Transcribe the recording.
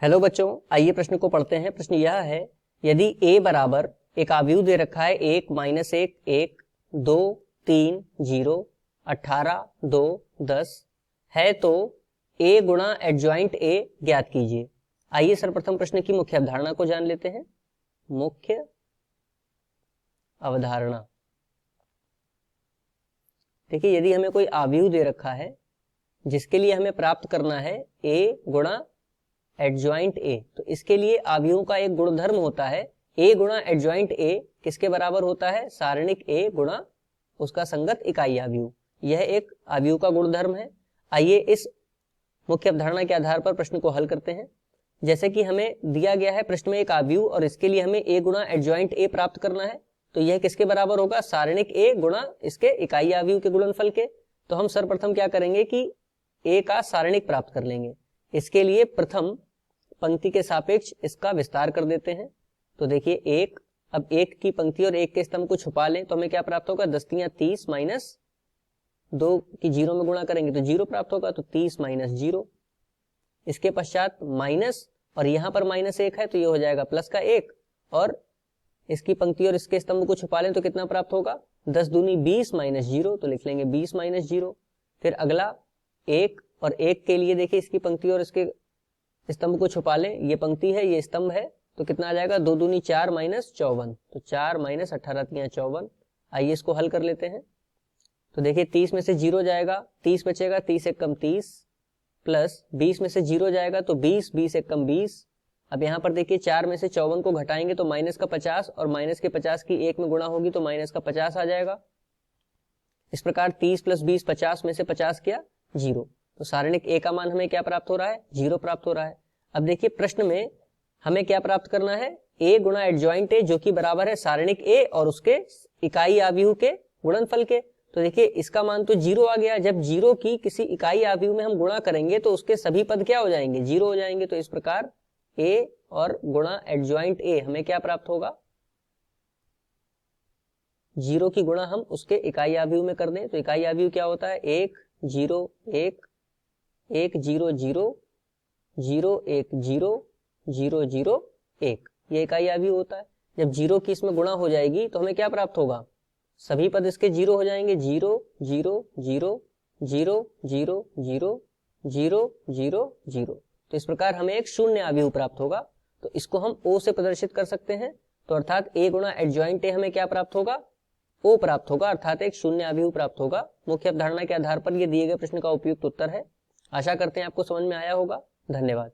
Hello बच्चों, आइए प्रश्न को पढ़ते हैं। प्रश्न यह है, यदि a बराबर एक आव्यूह दे रखा है 1 -1 1 2 3 0 18 2 10 है तो a गुणा एडजॉइंट a ज्ञात कीजिए। आइए सर्वप्रथम प्रश्न की मुख्य अवधारणा को जान लेते हैं। मुख्य अवधारणा, देखिए यदि हमें कोई आव्यूह दे रखा है जिसके लिए हमें प्राप्त करना है a गुणा एडजॉइंट a, तो इसके लिए आव्यूह का एक गुणधर्म होता है a गुणा एडजॉइंट a किसके बराबर होता है, सारणिक a गुणा उसका संगत इकाई आव्यूह। यह एक आव्यूह का गुणधर्म है। आइए इस मुख्य अवधारणा के आधार पर प्रश्न को हल करते हैं। जैसे कि हमें दिया गया है प्रश्न में एक आव्यूह और इसके लिए हमें a गुणा एडजॉइंट a प्राप्त करना है, तो यह किसके बराबर होगा, सारणिक a गुणा इसके इकाई आव्यूह के गुणनफल के। तो हम सर्वप्रथम क्या करेंगे कि a का सारणिक प्राप्त कर लेंगे। इसके लिए प्रथम पंक्ति के सापेक्ष इसका विस्तार कर देते हैं। तो देखिए एक, अब एक की पंक्ति और एक के स्तंभ को छुपा लें तो हमें क्या प्राप्त होगा, 10 तियां 30 माइनस 2 की 0 में गुणा करेंगे तो 0 प्राप्त होगा, तो 30 माइनस 0। इसके पश्चात माइनस और यहां पर -1 है तो ये हो जाएगा प्लस का 1, और इसकी पंक्ति और इसके स्तंभ को छुपा लें तो कितना प्राप्त होगा, 10 दूनी 20 माइनस 0, तो लिख लेंगे 20 माइनस 0। फिर अगला एक, और एक के लिए देखिए इसकी पंक्ति और इसके स्तंभ को छुपा लें, ये पंक्ति है ये स्तंभ है, तो कितना आ जाएगा, 2 दूनी 4 माइनस 54, तो 4 माइनस 18 तियां 54। आइए इसको हल कर लेते हैं। तो देखिए 30 में से 0 जाएगा, 30 बचेगा, 30 एक कम 30, प्लस 20 में से 0 जाएगा तो 20, 20 एक कम 20। अब यहाँ पर देखिए 4 में से 54 को घटाएंगे तो माइनस का 50, और माइनस के 50 की 1 में गुणा होगी तो माइनस का 50 आ जाएगा। इस प्रकार 30 प्लस 20 50 में से 50 किया 0, तो सारणिक a का मान हमें क्या प्राप्त हो रहा है, 0 प्राप्त हो रहा है। अब देखिए प्रश्न में हमें क्या प्राप्त करना है, a गुणा एडजॉइंट a जो कि बराबर है सारणिक a और उसके इकाई आव्यूह के गुणनफल के। तो देखिए इसका मान तो 0 आ गया। जब 0 की किसी इकाई आव्यूह में हम गुणा करेंगे तो उसके सभी पद क्या हो जाएंगे, 0 हो जाएंगे। तो इस प्रकार a और गुणा एडजॉइंट a हमें क्या प्राप्त होगा, 0 की गुणा हम उसके इकाई आव्यूह में कर दें तो इकाई आव्यूह क्या होता है, 1 0 1 1 0 0 0 1 0 0 0 1, ये इकाई आव्यूह होता है। जब 0 की इसमें गुणा हो जाएगी तो हमें क्या प्राप्त होगा, सभी पद इसके 0 हो जाएंगे, 0 0 0 0 0 0 0 0 0। तो इस प्रकार हमें एक शून्य आव्यूह प्राप्त होगा। तो इसको हम O से प्रदर्शित कर सकते हैं। तो अर्थात a गुणा एडजॉइंट a हमें क्या प्राप्त होगा, O प्राप्त होगा, अर्थात एक शून्य आव्यूह प्राप्त होगा। मुख्य अवधारणा के आधार पर ये दिए गए प्रश्न का उपयुक्त उत्तर है। आशा करते हैं आपको समझ में आया होगा। धन्यवाद।